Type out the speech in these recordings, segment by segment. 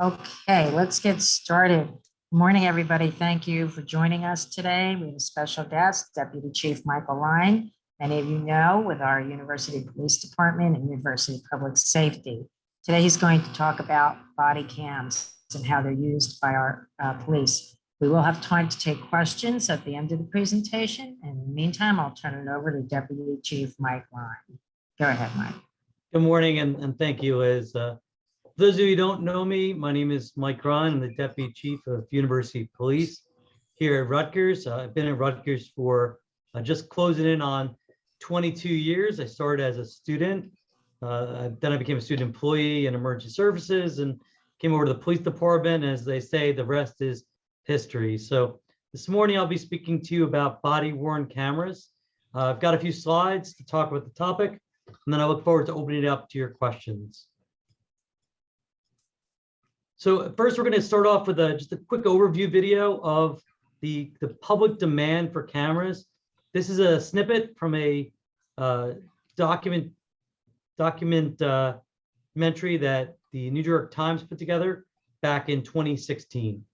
Okay, let's get started. Good morning, everybody. Thank you for joining us today. We have a special guest, Deputy Chief Michael Rein. Many of you know with our University Police Department and University Public Safety. Today, he's going to talk about body cams and how they're used by our police. We will have time to take questions at the end of the presentation. And in the meantime, I'll turn it over to Deputy Chief Mike Rein. Go ahead, Mike. Good morning, and thank you, Liz. For those of you who don't know me, my name is Mike Rein. I'm the Deputy Chief of University Police here at Rutgers. I've been at Rutgers for just closing in on 22 years. I started as a student. Then I became a student employee in emergency services and came over to the police department. As they say, the rest is history. So this morning, I'll be speaking to you about body-worn cameras. I've got a few slides to talk about the topic, and then I look forward to opening it up to your questions. So first, we're going to start off with just a quick overview video of the public demand for cameras. This is a snippet from a documentary that the New York Times put together back in 2016.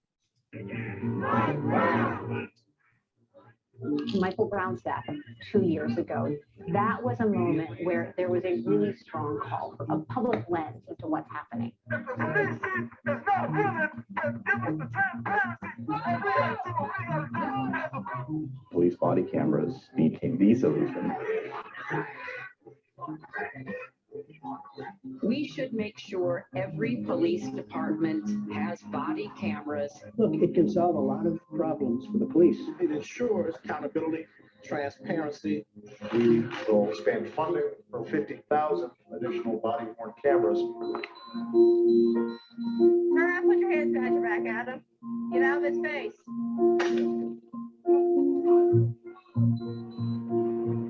Michael Brown's death 2 years ago, that was a moment where there was a really strong call for a public lens into what's happening. Police body cameras became the solution. We should make sure every police department has body cameras. Look, it can solve a lot of problems for the police. It ensures accountability, transparency. We will expand funding for 50,000 additional body-worn cameras. Turn around, put your hands behind your back, Adam. Get out of his face.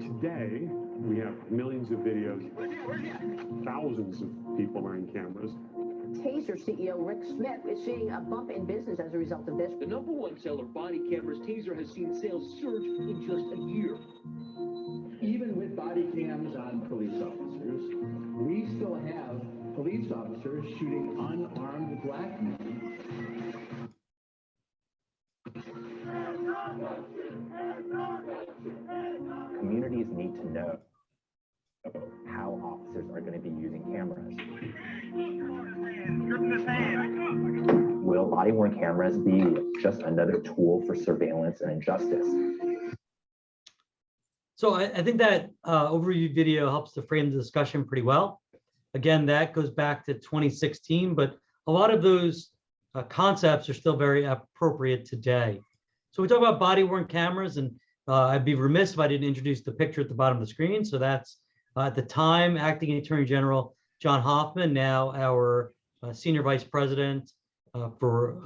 Today, we have millions of videos, thousands of people wearing cameras. Taser CEO Rick Smith is seeing a bump in business as a result of this. The #1 seller body cameras, Taser, has seen sales surge in just a year. Even with body cams on police officers, we still have police officers shooting unarmed black men. Communities need to know about how officers are going to be using cameras. Will body-worn cameras be just another tool for surveillance and injustice? So I think that overview video helps to frame the discussion pretty well. Again, that goes back to 2016, but a lot of those concepts are still very appropriate today. So we talk about body-worn cameras, and I'd be remiss if I didn't introduce the picture at the bottom of the screen. So that's at the time Acting Attorney General John Hoffman, now our Senior Vice President for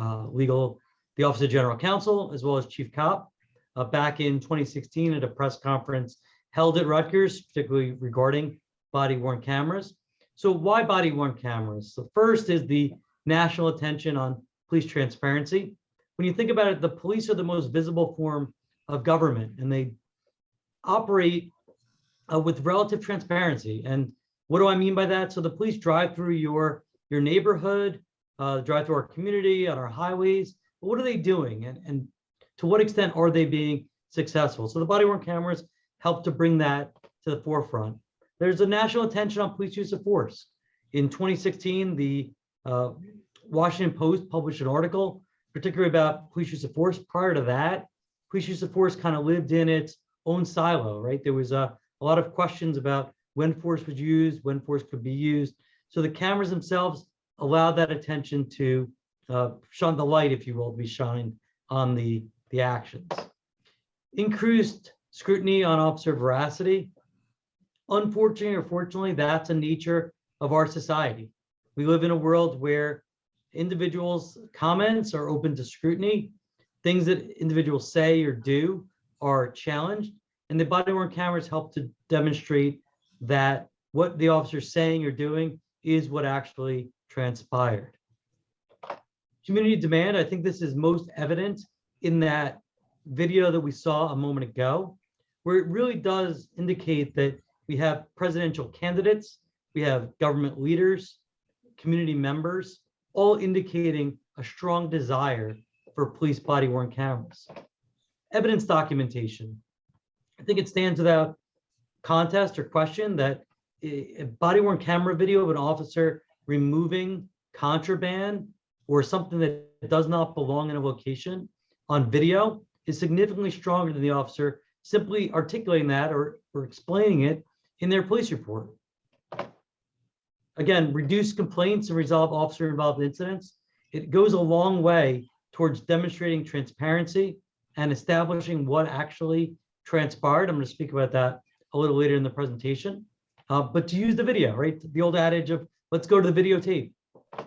the Office of General Counsel, as well as Chief Cop, back in 2016 at a press conference held at Rutgers, particularly regarding body-worn cameras. So why body-worn cameras? So first is the national attention on police transparency. When you think about it, the police are the most visible form of government, and they operate with relative transparency. And what do I mean by that? So the police drive through your neighborhood, drive through our community, on our highways. But what are they doing? And to what extent are they being successful? So the body-worn cameras help to bring that to the forefront. There's a national attention on police use of force. In 2016, the Washington Post published an article, particularly about police use of force. Prior to that, police use of force kind of lived in its own silo, right? There was a lot of questions about when force was used, when force could be used. So the cameras themselves allow that attention to shine the light, if you will, to be shined on the actions. Increased scrutiny on officer veracity. Unfortunately or fortunately, that's a nature of our society. We live in a world where individuals' comments are open to scrutiny. Things that individuals say or do are challenged, and the body-worn cameras help to demonstrate that what the officer's saying or doing is what actually transpired. Community demand, I think this is most evident in that video that we saw a moment ago, where it really does indicate that we have presidential candidates, we have government leaders, community members all indicating a strong desire for police body-worn cameras. Evidence documentation. I think it stands without contest or question that a body-worn camera video of an officer removing contraband or something that does not belong in a location on video is significantly stronger than the officer simply articulating that or explaining it in their police report. Again, reduce complaints and resolve officer-involved incidents. It goes a long way towards demonstrating transparency and establishing what actually transpired. I'm going to speak about that a little later in the presentation. But to use the video, right? The old adage of let's go to the videotape.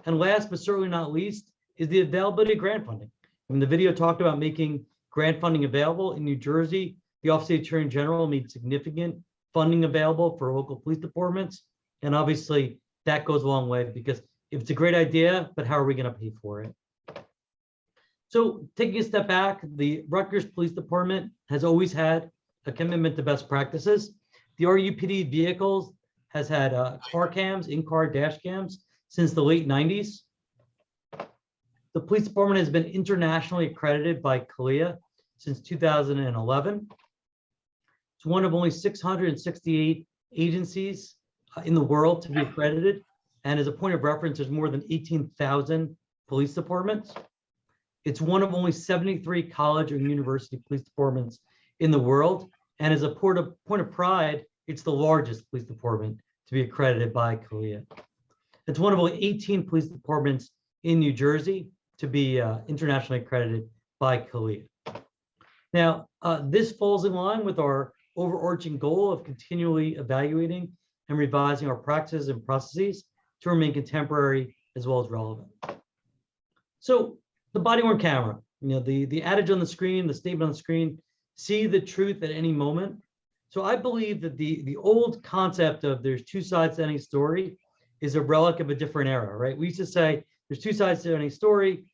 And last but certainly not least is the availability of grant funding. When the video talked about making grant funding available in New Jersey, the Office of the Attorney General made significant funding available for local police departments. And obviously that goes a long way because if it's a great idea, but how are we going to pay for it? So taking a step back, the Rutgers Police Department has always had a commitment to best practices. The RUPD vehicles has had car cams, in-car dash cams since the late 90s. The police department has been internationally accredited by CALEA since 2011. It's one of only 668 agencies in the world to be accredited. And as a point of reference, there's more than 18,000 police departments. It's one of only 73 college or university police departments in the world. And as a point of pride, it's the largest police department to be accredited by CALEA. It's one of only 18 police departments in New Jersey to be internationally accredited by CALEA. Now, this falls in line with our overarching goal of continually evaluating and revising our practices and processes to remain contemporary as well as relevant. So the body-worn camera, the adage on the screen, the statement on the screen, see the truth at any moment. So I believe that the old concept of there's two sides to any story is a relic of a different era, right? We used to say there's two sides to any story,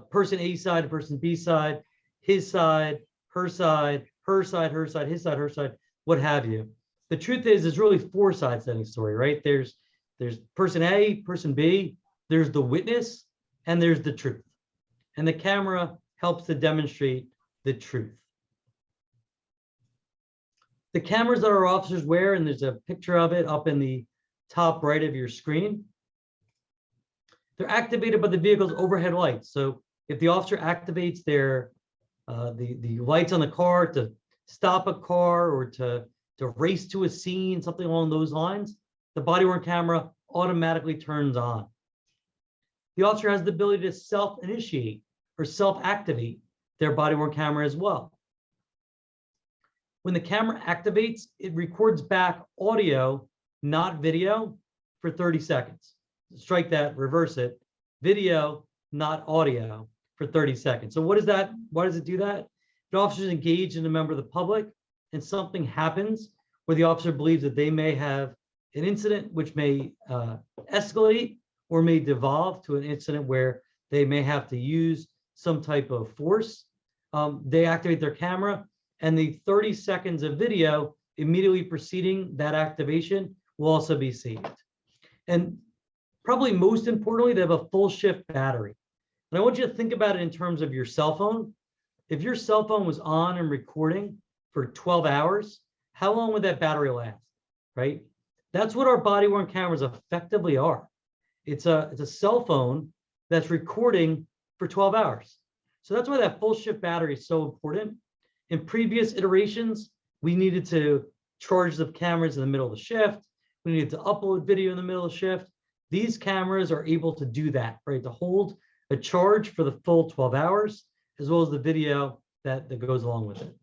person A side, person B side, his side, her side, her side, her side, his side, her side, what have you. The truth is there's really four sides to any story, right? There's person A, person B, there's the witness, and there's the truth. And the camera helps to demonstrate the truth. The cameras that our officers wear, and there's a picture of it up in the top right of your screen, they're activated by the vehicle's overhead lights. So if the officer activates their the lights on the car to stop a car or to race to a scene, something along those lines, the body-worn camera automatically turns on. The officer has the ability to self-initiate or self-activate their body-worn camera as well. When the camera activates, it records back audio, not video, for 30 seconds. Strike that, reverse it. Video, not audio, for 30 seconds. So what is that? Why does it do that? If the officer is engaged in a member of the public and something happens where the officer believes that they may have an incident which may escalate or may devolve to an incident where they may have to use some type of force, they activate their camera, and the 30 seconds of video immediately preceding that activation will also be saved. And probably most importantly, they have a full shift battery. And I want you to think about it in terms of your cell phone. If your cell phone was on and recording for 12 hours, how long would that battery last, right? That's what our body-worn cameras effectively are. It's a cell phone that's recording for 12 hours. So that's why that full shift battery is so important. In previous iterations, we needed to charge the cameras in the middle of the shift. We needed to upload video in the middle of the shift. These cameras are able to do that, right? To hold a charge for the full 12 hours, as well as the video that goes along with it.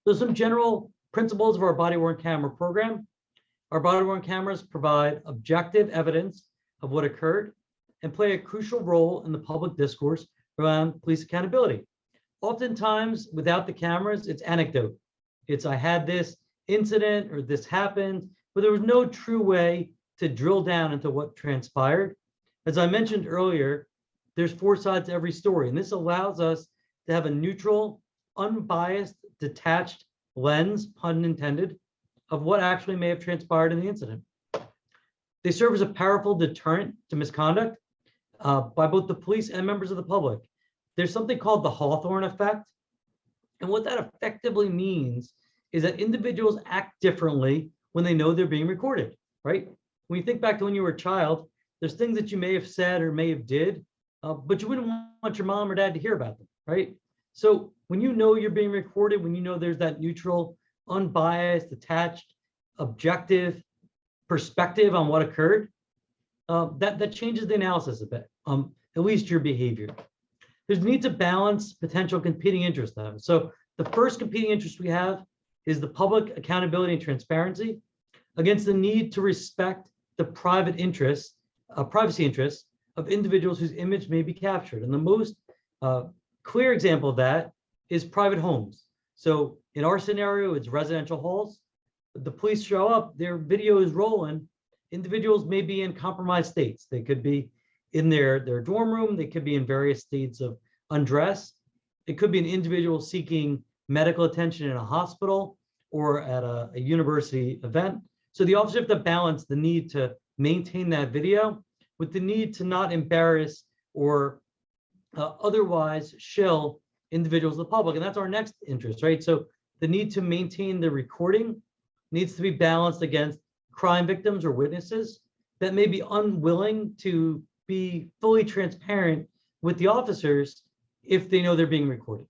So some general principles of our body-worn camera program. Our body-worn cameras provide objective evidence of what occurred and play a crucial role in the public discourse around police accountability. Oftentimes, without the cameras, it's anecdote. It's I had this incident or this happened, but there was no true way to drill down into what transpired. As I mentioned earlier, there's four sides to every story, and this allows us to have a neutral, unbiased, detached lens, pun intended, of what actually may have transpired in the incident. They serve as a powerful deterrent to misconduct. by both the police and members of the public. There's something called the Hawthorne effect. And what that effectively means is that individuals act differently when they know they're being recorded, right? When you think back to when you were a child, there's things that you may have said or may have did, but you wouldn't want your mom or dad to hear about them, right? So when you know you're being recorded, when you know there's that neutral, unbiased, attached, objective perspective on what occurred, that changes the analysis a bit, at least your behavior. There's a need to balance potential competing interests. So the first competing interest we have is the public accountability and transparency against the need to respect the private interests, privacy interests of individuals whose image may be captured. And the most clear example of that is private homes. So in our scenario, it's residential halls. The police show up, their video is rolling. Individuals may be in compromised states. They could be in their dorm room. They could be in various states of undress. It could be an individual seeking medical attention in a hospital or at a university event. So the officer have to balance the need to maintain that video with the need to not embarrass or otherwise shill individuals of the public. And that's our next interest, right? So the need to maintain the recording needs to be balanced against crime victims or witnesses that may be unwilling to be fully transparent with the officers if they know they're being recorded.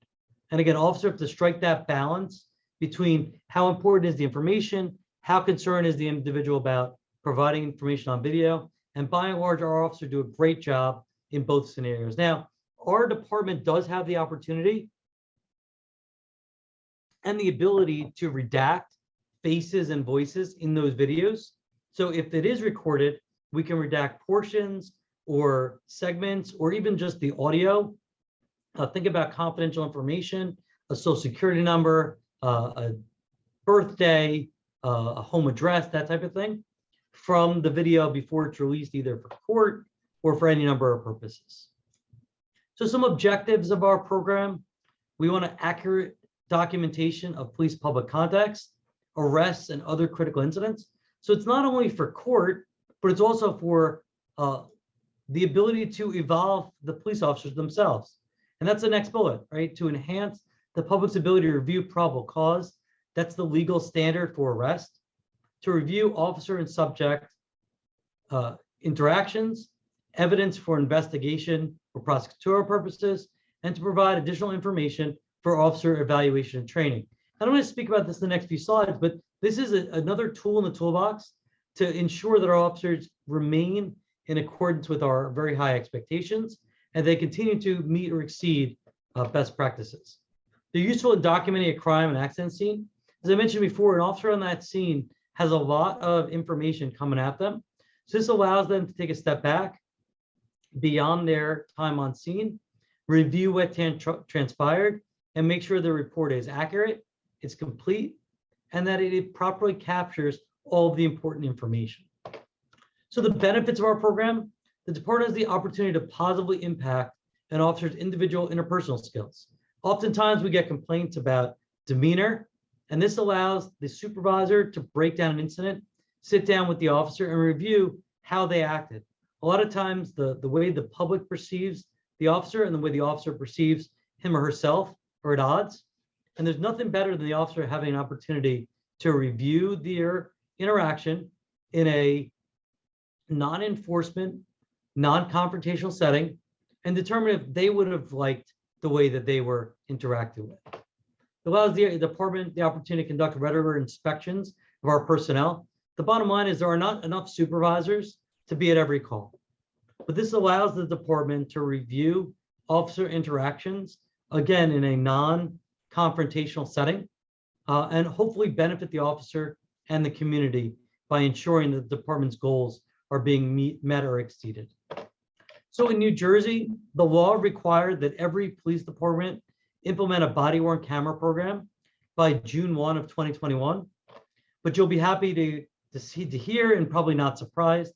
And again, officers have to strike that balance between how important is the information, how concerned is the individual about providing information on video, and by and large, our officers do a great job in both scenarios. Now, our department does have the opportunity and the ability to redact faces and voices in those videos. So if it is recorded, we can redact portions or segments or even just the audio. Think about confidential information, a social security number, a birthday, a home address, that type of thing, from the video before it's released either for court or for any number of purposes. So some objectives of our program: we want accurate documentation of police public contacts, arrests, and other critical incidents. So it's not only for court, but it's also for the ability to evolve the police officers themselves. And that's the next bullet, right? To enhance the public's ability to review probable cause. That's the legal standard for arrest. To review officer and subject interactions, evidence for investigation or prosecutorial purposes, and to provide additional information for officer evaluation and training. I don't want to speak about this in the next few slides, but this is another tool in the toolbox to ensure that our officers remain in accordance with our very high expectations and they continue to meet or exceed best practices. They're useful in documenting a crime and accident scene. As I mentioned before, an officer on that scene has a lot of information coming at them. So this allows them to take a step back beyond their time on scene, review what transpired, and make sure the report is accurate, it's complete, and that it properly captures all of the important information. So the benefits of our program: the department has the opportunity to positively impact an officer's individual interpersonal skills. Oftentimes we get complaints about demeanor, and this allows the supervisor to break down an incident, sit down with the officer, and review how they acted. A lot of times the way the public perceives the officer and the way the officer perceives him or herself are at odds. And there's nothing better than the officer having an opportunity to review their interaction in a non-enforcement, non-confrontational setting and determine if they would have liked the way that they were interacting with. It allows the department the opportunity to conduct regular inspections of our personnel. The bottom line is there are not enough supervisors to be at every call, but this allows the department to review officer interactions, again, in a non-confrontational setting, and hopefully benefit the officer and the community by ensuring that the department's goals are being met or exceeded. So in New Jersey, the law required that every police department implement a body-worn camera program by June 1 of 2021. But you'll be happy to hear, and probably not surprised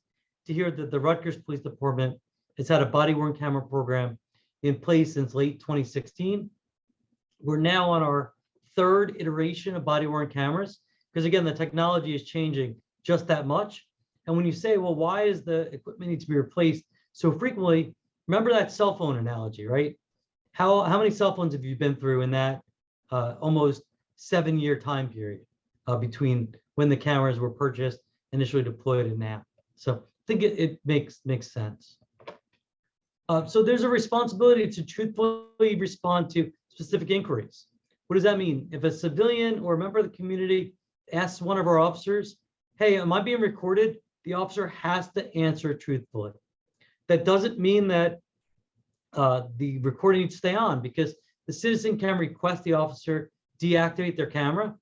to hear, that the Rutgers Police Department has had a body-worn camera program in place since late 2016. We're now on our third iteration of body-worn cameras, because again, the technology is changing just that much. And when you say, well, why is the equipment need to be replaced so frequently? Remember that cell phone analogy, right? How many cell phones have you been through in that almost 7-year time period between when the cameras were purchased, initially deployed, and now? So I think it makes sense. So there's a responsibility to truthfully respond to specific inquiries. What does that mean? If a civilian or a member of the community asks one of our officers, hey, am I being recorded? The officer has to answer truthfully. That doesn't mean that the recording needs to stay on, because the citizen can request the officer deactivate their camera,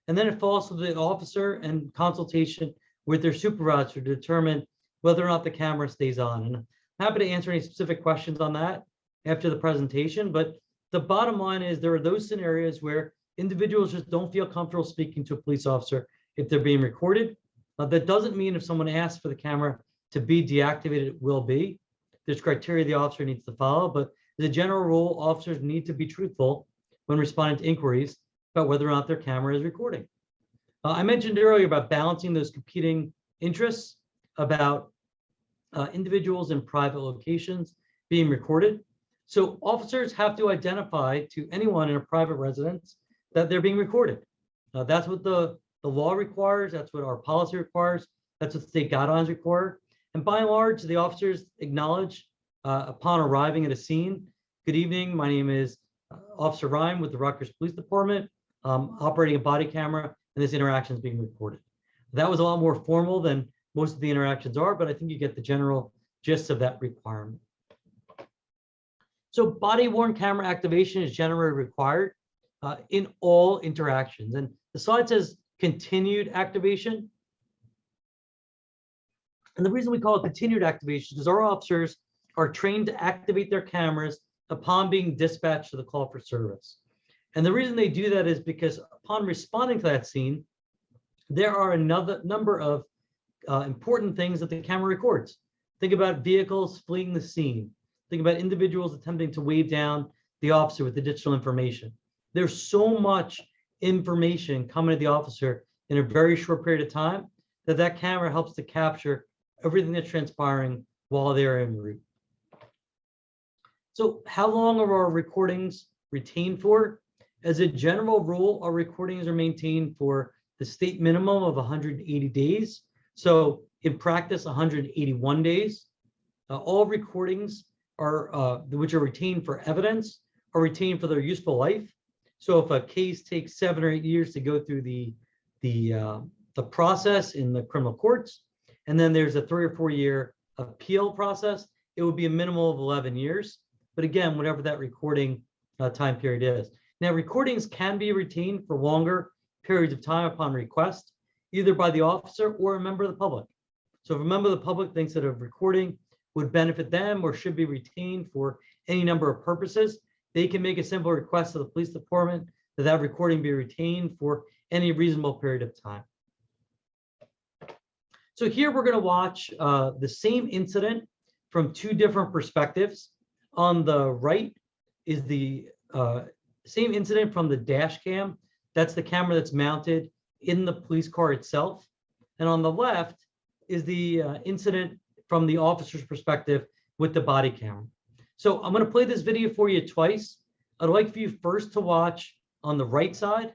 and then it falls to the officer and consultation with their supervisor to determine whether or not the camera stays on. And I'm happy to answer any specific questions on that after the presentation, but the bottom line is there are those scenarios where individuals just don't feel comfortable speaking to a police officer if they're being recorded. That doesn't mean if someone asks for the camera to be deactivated, it will be. There's criteria the officer needs to follow, but as a general rule, officers need to be truthful when responding to inquiries about whether or not their camera is recording. I mentioned earlier about balancing those competing interests about individuals in private locations being recorded. So officers have to identify to anyone in a private residence that they're being recorded. That's what the law requires. That's what our policy requires. That's what state guidelines require. And by and large, the officers acknowledge upon arriving at a scene, good evening, my name is Officer Rein with the Rutgers Police Department, operating a body camera, and this interaction is being recorded. That was a lot more formal than most of the interactions are, but I think you get the general gist of that requirement. So body-worn camera activation is generally required in all interactions. And the slide says continued activation. And the reason we call it continued activation is our officers are trained to activate their cameras upon being dispatched to the call for service. And the reason they do that is because upon responding to that scene, there are another number of important things that the camera records. Think about vehicles fleeing the scene. Think about individuals attempting to wave down the officer with additional information. There's so much information coming to the officer in a very short period of time that camera helps to capture everything that's transpiring while they're en route. So how long are our recordings retained for? As a general rule, our recordings are maintained for the state minimum of 180 days. So in practice, 181 days. All recordings are which are retained for evidence are retained for their useful life. So if a case takes 7 or 8 years to go through the process in the criminal courts, and then there's a 3 or 4 year appeal process, it would be a minimum of 11 years. But again, whatever that recording time period is. Now, recordings can be retained for longer periods of time upon request, either by the officer or a member of the public. So if a member of the public thinks that a recording would benefit them or should be retained for any number of purposes, they can make a simple request to the police department that recording be retained for any reasonable period of time. So here we're going to watch the same incident from 2 different perspectives. On the right is the same incident from the dash cam. That's the camera that's mounted in the police car itself. And on the left is the incident from the officer's perspective with the body camera. So I'm going to play this video for you twice. I'd like for you first to watch on the right side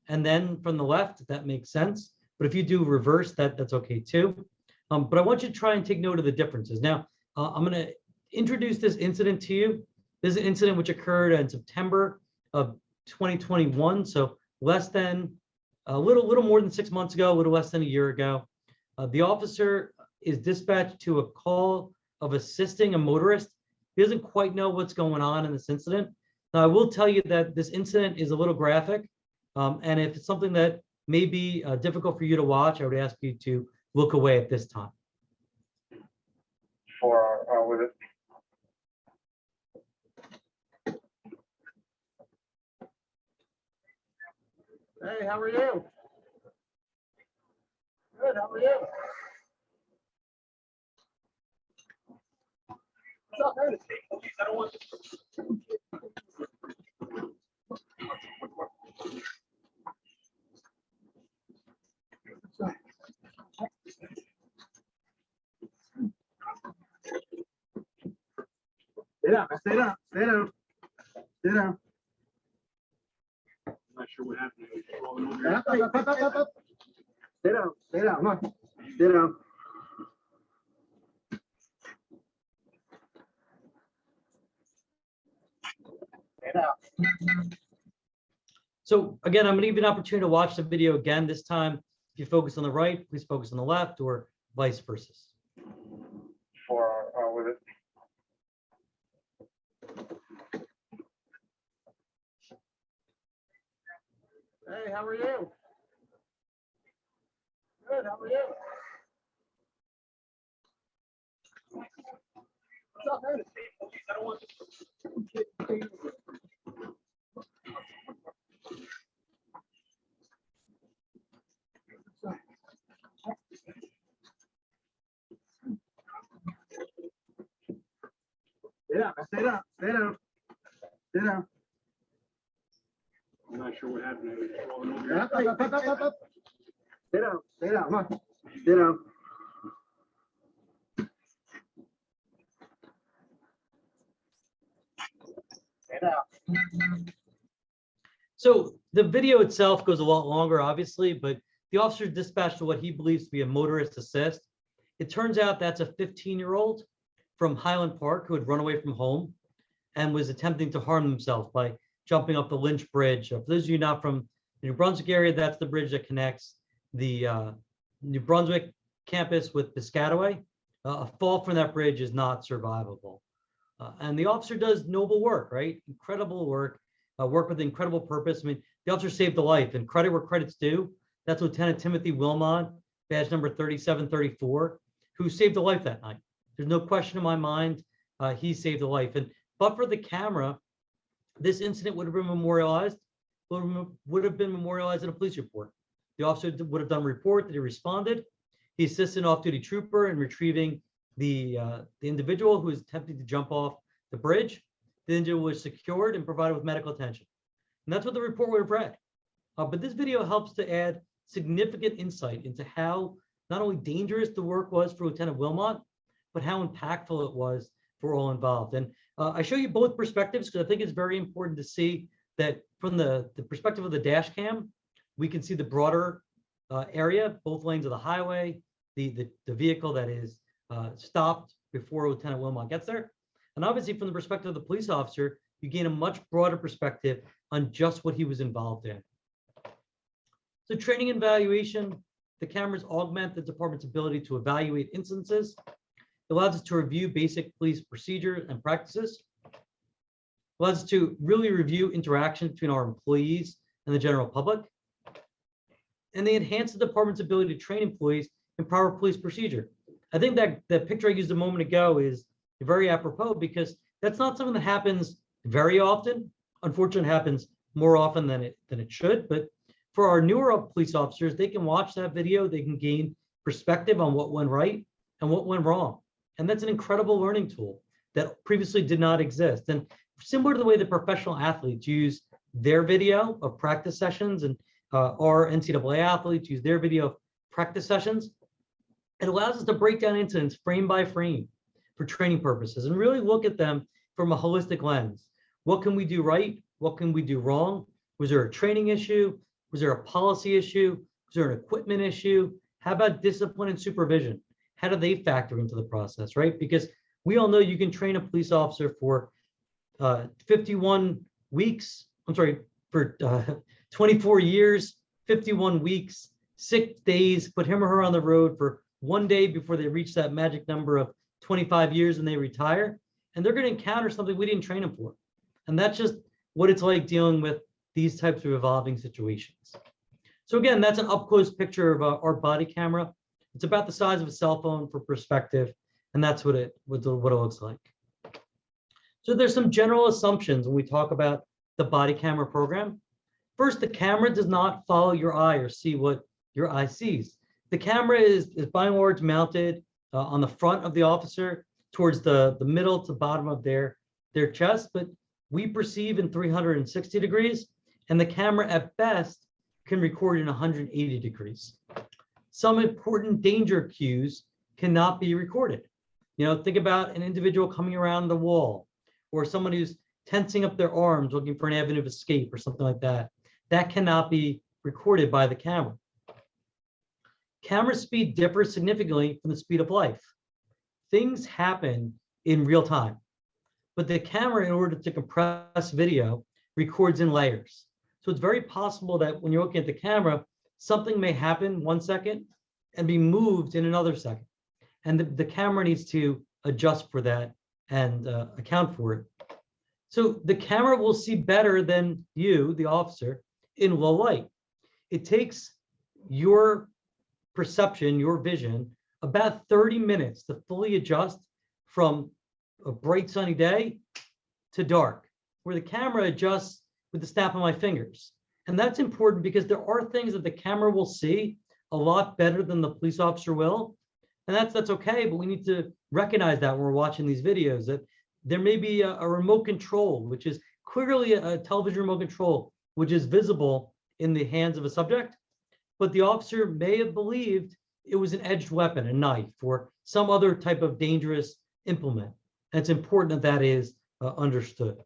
and then from the left, if that makes sense. But if you do reverse, that's okay too. But I want you to try and take note of the differences. Now, I'm going to introduce this incident to you. This is an incident which occurred in September of 2021. So less than a little more than 6 months ago, a little less than a year ago. The officer is dispatched to a call of assisting a motorist. He doesn't quite know what's going on in this incident. Now, I will tell you that this incident is a little graphic. And if it's something that may be difficult for you to watch, I would ask you to look away at this time. With it. Hey, how are you? Good, how are you? What's up, man? I don't want Stay down. Stay down. Stay down. I'm not sure what happened. Up. Stay down. Stay down. Come on. Stay down. Stay down. So again, I'm going to give you an opportunity to watch the video again. This time, if you focus on the right, please focus on the left, or vice versa. With it. Hey, how are you? Good, how are you? What's up, man? I don't want to. Stay down, stay down, stay down. Stay down. I'm not sure what happened. Up. Stay down, stay down, come on. Stay down. Stay down. So the video itself goes a lot longer, obviously, but the officer dispatched to what he believes to be a motorist assist. It turns out that's a 15-year-old from Highland Park who had run away from home and was attempting to harm himself by jumping up the Lynch Bridge. For those of you not from the New Brunswick area, that's the bridge that connects the New Brunswick campus with Piscataway. A fall from that bridge is not survivable. And the officer does noble work, right? Incredible work, work with incredible purpose. I mean, the officer saved a life, and credit where credit's due. That's Lieutenant Timothy Wilmot, badge number 3734, who saved a life that night. There's no question in my mind, he saved a life. And but for the camera, this incident would have been memorialized, would have been memorialized in a police report. The officer would have done a report that he responded. He assisted an off-duty trooper in retrieving the individual who was attempting to jump off the bridge. The individual was secured and provided with medical attention. And that's what the report would have read. But this video helps to add significant insight into how not only dangerous the work was for Lieutenant Wilmot, but how impactful it was for all involved. And I show you both perspectives because I think it's very important to see that from the perspective of the dash cam, we can see the broader area, both lanes of the highway, the vehicle that is stopped before Lieutenant Wilmot gets there. And obviously from the perspective of the police officer, you gain a much broader perspective on just what he was involved in. So training and evaluation, the cameras augment the department's ability to evaluate instances. It allows us to review basic police procedures and practices. It allows us to really review interactions between our employees and the general public. And they enhance the department's ability to train employees in proper police procedure. I think that the picture I used a moment ago is very apropos because that's not something that happens very often. Unfortunately, it happens more often than it should. But for our newer police officers, they can watch that video. They can gain perspective on what went right and what went wrong. And that's an incredible learning tool that previously did not exist. And similar to the way the professional athletes use their video of practice sessions and our NCAA athletes use their video of practice sessions, it allows us to break down incidents frame by frame for training purposes and really look at them from a holistic lens. What can we do right? What can we do wrong? Was there a training issue? Was there a policy issue? Was there an equipment issue? How about discipline and supervision? How do they factor into the process, right? Because we all know you can train a police officer for 51 weeks, for 24 years, 51 weeks, 6 days, put him or her on the road for 1 day before they reach that magic number of 25 years and they retire. And they're going to encounter something we didn't train them for. And that's just what it's like dealing with these types of evolving situations. So again, that's an up-close picture of our body camera. It's about the size of a cell phone for perspective, and that's what it looks like. So there's some general assumptions when we talk about the body camera program. First, the camera does not follow your eye or see what your eye sees. The camera is by and large mounted on the front of the officer towards the middle to bottom of their chest, but we perceive in 360 degrees, and the camera at best can record in 180 degrees. Some important danger cues cannot be recorded. You know, think about an individual coming around the wall or someone who's tensing up their arms, looking for an avenue of escape or something like that. That cannot be recorded by the camera. Camera speed differs significantly from the speed of light. Things happen in real time, but the camera, in order to compress video, records in layers. So it's very possible that when you're looking at the camera, something may happen 1 second and be moved in another second. And the camera needs to adjust for that and account for it. So the camera will see better than you, the officer, in low light. It takes your perception, your vision, about 30 minutes to fully adjust from a bright sunny day to dark, where the camera adjusts with the snap of my fingers. And that's important because there are things that the camera will see a lot better than the police officer will. And that's okay, but we need to recognize that when we're watching these videos, that there may be a remote control, which is clearly a television remote control, which is visible in the hands of a subject, but the officer may have believed it was an edged weapon, a knife, or some other type of dangerous implement. And it's important that that is understood.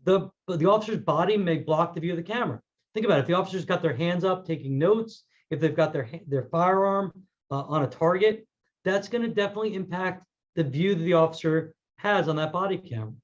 The officer's body may block the view of the camera. Think about it. If the officer's got their hands up taking notes, if they've got their firearm on a target, that's going to definitely impact the view that the officer has on that body camera.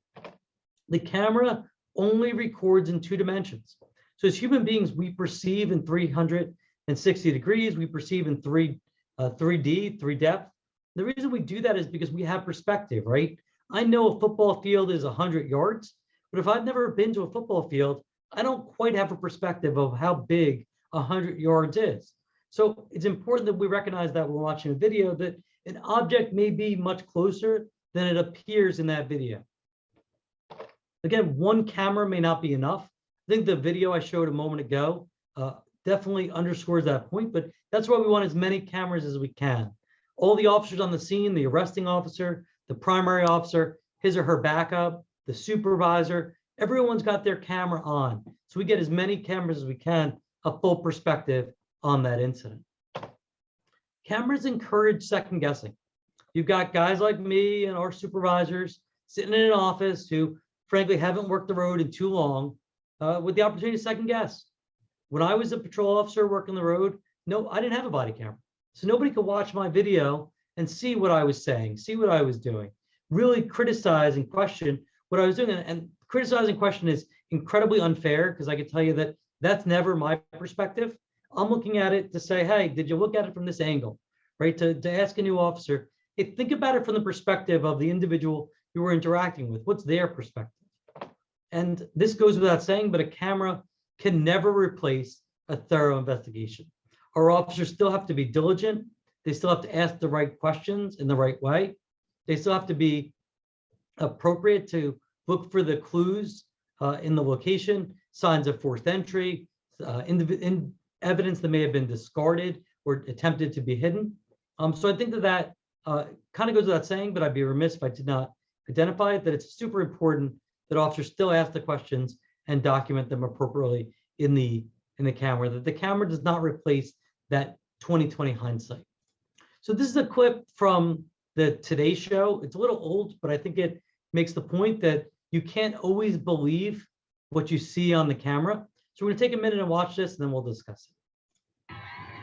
The camera only records in 2 dimensions. So as human beings, we perceive in 360 degrees, we perceive in 3D, 3 depth. The reason we do that is because we have perspective, right? I know a football field is 100 yards, but if I've never been to a football field, I don't quite have a perspective of how big 100 yards is. So it's important that we recognize that when we're watching a video, that an object may be much closer than it appears in that video. Again, 1 camera may not be enough. I think the video I showed a moment ago definitely underscores that point, but that's why we want as many cameras as we can. All the officers on the scene, the arresting officer, the primary officer, his or her backup, the supervisor, everyone's got their camera on. So we get as many cameras as we can, a full perspective on that incident. Cameras encourage second guessing. You've got guys like me and our supervisors sitting in an office who frankly haven't worked the road in too long with the opportunity to second guess. When I was a patrol officer working the road, no, I didn't have a body camera. So nobody could watch my video and see what I was saying, see what I was doing, really criticize and question what I was doing. And criticize and question is incredibly unfair because I can tell you that that's never my perspective. I'm looking at it to say, hey, did you look at it from this angle, right? To ask a new officer, hey, think about it from the perspective of the individual you were interacting with. What's their perspective? And this goes without saying, but a camera can never replace a thorough investigation. Our officers still have to be diligent. They still have to ask the right questions in the right way. They still have to be appropriate to look for the clues in the location, signs of forced entry, evidence that may have been discarded or attempted to be hidden. So I think that kind of goes without saying, but I'd be remiss if I did not identify it, that it's super important that officers still ask the questions and document them appropriately in the camera, that the camera does not replace that 20/20 hindsight. So this is a clip from the Today Show. It's a little old, but I think it makes the point that you can't always believe what you see on the camera. So we're gonna take a minute and watch this, and then we'll discuss it.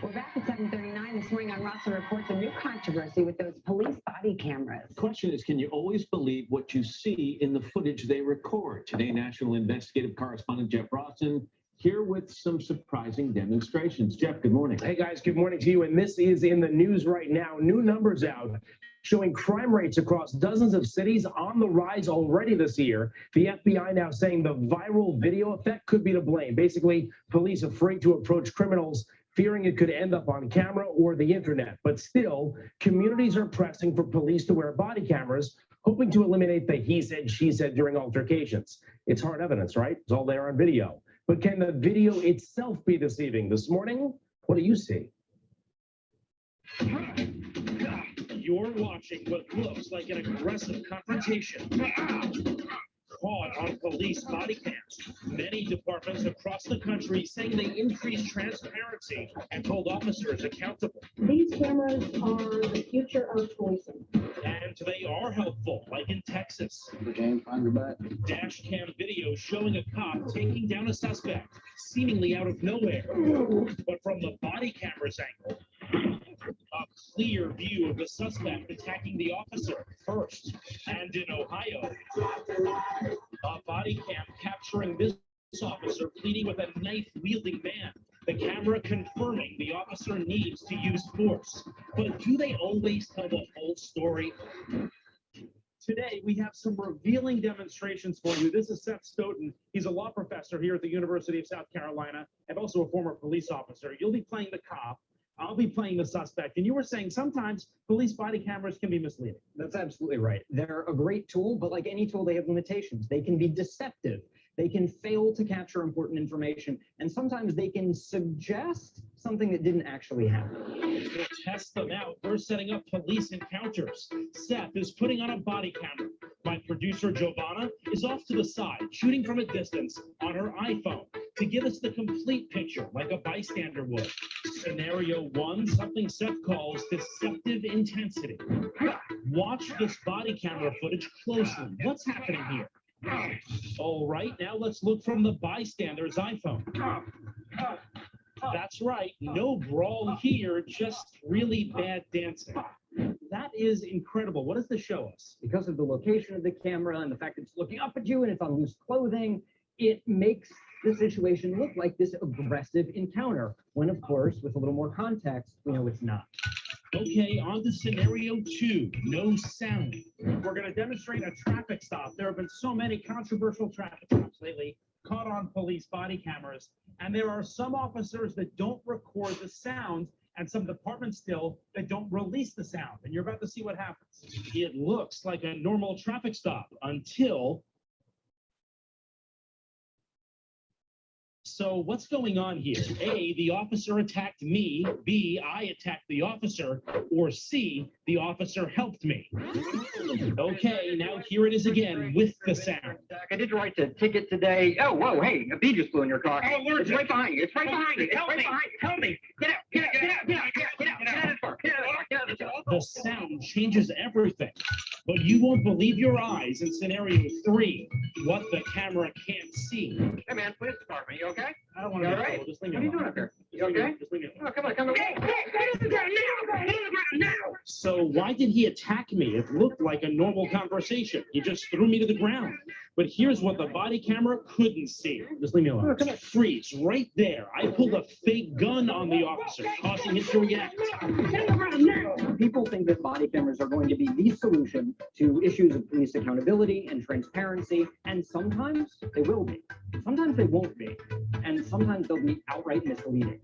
We're back at 7:39 this morning on Rossa Reports, a new controversy with those police body cameras. The question is, can you always believe what you see in the footage they record? Today, National Investigative Correspondent Jeff Rawson here with some surprising demonstrations. Jeff, good morning. Hey guys, good morning to you. And this is in the news right now. New numbers out showing crime rates across dozens of cities on the rise already this year. The FBI now saying the viral video effect could be to blame. Basically, police afraid to approach criminals, fearing it could end up on camera or the internet. But still, communities are pressing for police to wear body cameras, hoping to eliminate the he said, she said during altercations. It's hard evidence, right? It's all there on video. But can the video itself be deceiving? This morning, what do you see? You're watching what looks like an aggressive confrontation. Caught on police body cams. Many departments across the country saying they increased transparency and hold officers accountable. These cameras are the future of policing. And they are helpful, like in Texas. James, find your back. Dash cam video showing a cop taking down a suspect, seemingly out of nowhere. But from the body camera's angle, a clear view of the suspect attacking the officer first. And in Ohio, a body cam capturing this officer pleading with a knife-wielding man. The camera confirming the officer needs to use force. But do they always tell the whole story? Today, we have some revealing demonstrations for you. This is Seth Stoughton. He's a law professor here at the University of South Carolina and also a former police officer. You'll be playing the cop. I'll be playing the suspect. And you were saying sometimes police body cameras can be misleading. That's absolutely right. They're a great tool, but like any tool, they have limitations. They can be deceptive. They can fail to capture important information. And sometimes they can suggest something that didn't actually happen. To test them out, we're setting up police encounters. Seth is putting on a body camera. My producer, Giovanna, is off to the side, shooting from a distance on her iPhone to give us the complete picture, like a bystander would. Scenario 1, something Seth calls deceptive intensity. Watch this body camera footage closely. What's happening here? All right, now let's look from the bystander's iPhone. That's right, no brawl here, just really bad dancing. That is incredible. What does this show us? Because of the location of the camera and the fact that it's looking up at you and it's on loose clothing, it makes the situation look like this aggressive encounter, when of course, with a little more context, we know it's not. Okay, on to scenario 2, no sound. We're going to demonstrate a traffic stop. There have been so many controversial traffic stops lately caught on police body cameras, and there are some officers that don't record the sound and some departments still that don't release the sound, and you're about to see what happens. It looks like a normal traffic stop until... So what's going on here? A, the officer attacked me. B, I attacked the officer. Or C, the officer helped me. Okay, now here it is again with the sound. I did write the ticket today. Oh, whoa, hey, a bee just flew in your car. Oh, it's right behind you. It's right behind you. Help me. Help me. Get out. Get out. Get out. Get out. Get out. Get out. Get out of this car. Get out of this car. Get out of this car. The sound changes everything. But you won't believe your eyes in scenario 3, what the camera can't see. Hey, man, police department, you okay? I don't want You to all get right? trouble. Just leave What me are you alone. doing up here? You okay? Just leave me alone. Oh, come on, come on. Hey, get on the ground now! Get on the ground now! So why did he attack me? It looked like a normal conversation. He just threw me to the ground. But here's what the body camera couldn't see. Just leave me alone. Freeze right there. I pulled a fake gun on the officer, causing him to react. People think that body cameras are going to be the solution to issues of police accountability and transparency, and sometimes they will be. Sometimes they won't be, and sometimes they'll be outright misleading.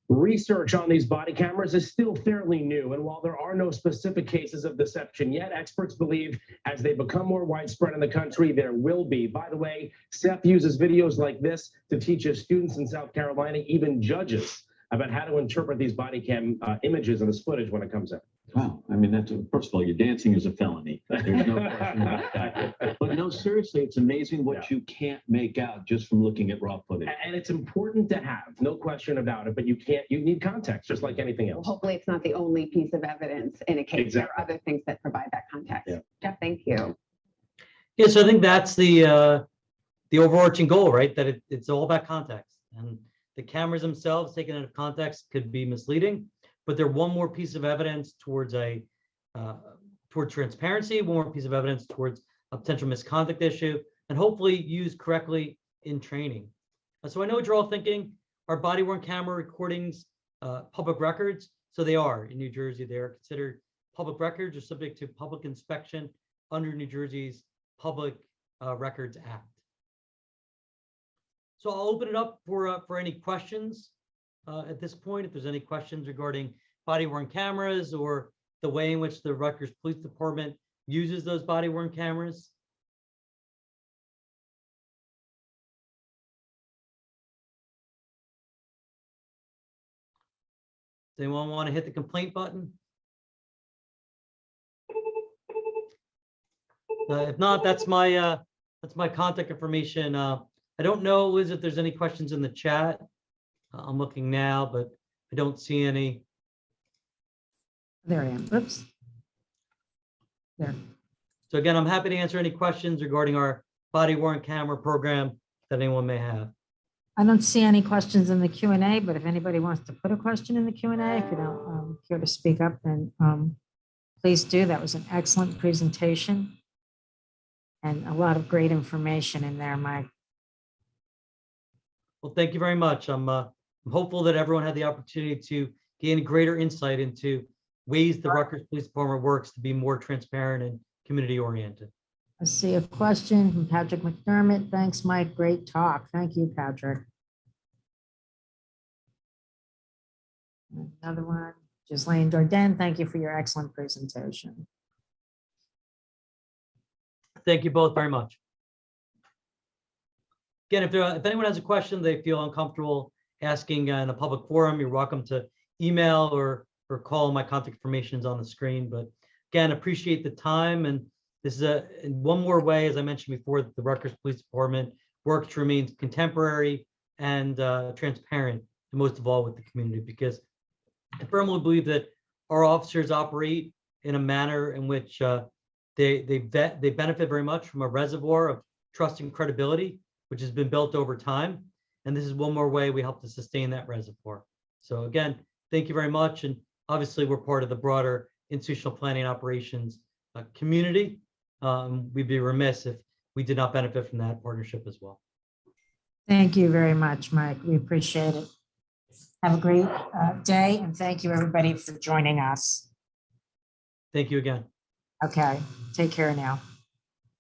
Research on these body cameras is still fairly new, and while there are no specific cases of deception yet, experts believe as they become more widespread in the country, there will be. By the way, Seth uses videos like this to teach his students in South Carolina, even judges, about how to interpret these body cam images and this footage when it comes out. Wow. I mean, that's first of all, your dancing is a felony. There's no question about that. But no, seriously, it's amazing what you can't make out just from looking at raw footage. And it's important to have, no question about it, but you need context, just like anything else. Hopefully it's not the only piece of evidence in a case. Exactly. There are other things that provide that context. Yeah. Jeff, thank you. Yeah, so I think that's the overarching goal, right? That it's all about context, and the cameras themselves taken out of context could be misleading, but they're one more piece of evidence towards toward transparency, one more piece of evidence towards a potential misconduct issue, and hopefully used correctly in training. So I know what you're all thinking. Are body-worn camera recordings public records? So they are in New Jersey. They are considered public records, are subject to public inspection under New Jersey's Public Records Act. So I'll open it up for any questions at this point. If there's any questions regarding body-worn cameras or the way in which the Rutgers Police Department uses those body-worn cameras. Does anyone want to hit the complaint button? If not, that's my That's my contact information. I don't know, Liz, if there's any questions in the chat. I'm looking now, but I don't see any. There I am. Oops. There. So again, I'm happy to answer any questions regarding our body worn camera program that anyone may have. I don't see any questions in the Q&A, but if anybody wants to put a question in the Q&A, if you don't care to speak up, then please do. That was an excellent presentation and a lot of great information in there, Mike. Well, thank you very much. I'm hopeful that everyone had the opportunity to gain greater insight into ways the Rutgers Police Department works to be more transparent and community oriented. I see a question from Patrick McDermott. Thanks, Mike. Great talk. Thank you, Patrick. Another one, Ghislaine Darden. Thank you for your excellent presentation. Thank you both very much. Again, if anyone has a question they feel uncomfortable asking in a public forum, you're welcome to email or call. My contact information is on the screen. But again, appreciate the time. And this is one more way, as I mentioned before, that the Rutgers Police Department works to remain contemporary and transparent, and most of all with the community, because I firmly believe that our officers operate in a manner in which they benefit very much from a reservoir of trust and credibility, which has been built over time. And this is one more way we help to sustain that reservoir. So again, thank you very much. And obviously we're part of the broader institutional planning operations community. We'd be remiss if we did not benefit from that partnership as well. Thank you very much, Mike. We appreciate it. Have a great day, and thank you everybody for joining us. Thank you again. Okay, take care now.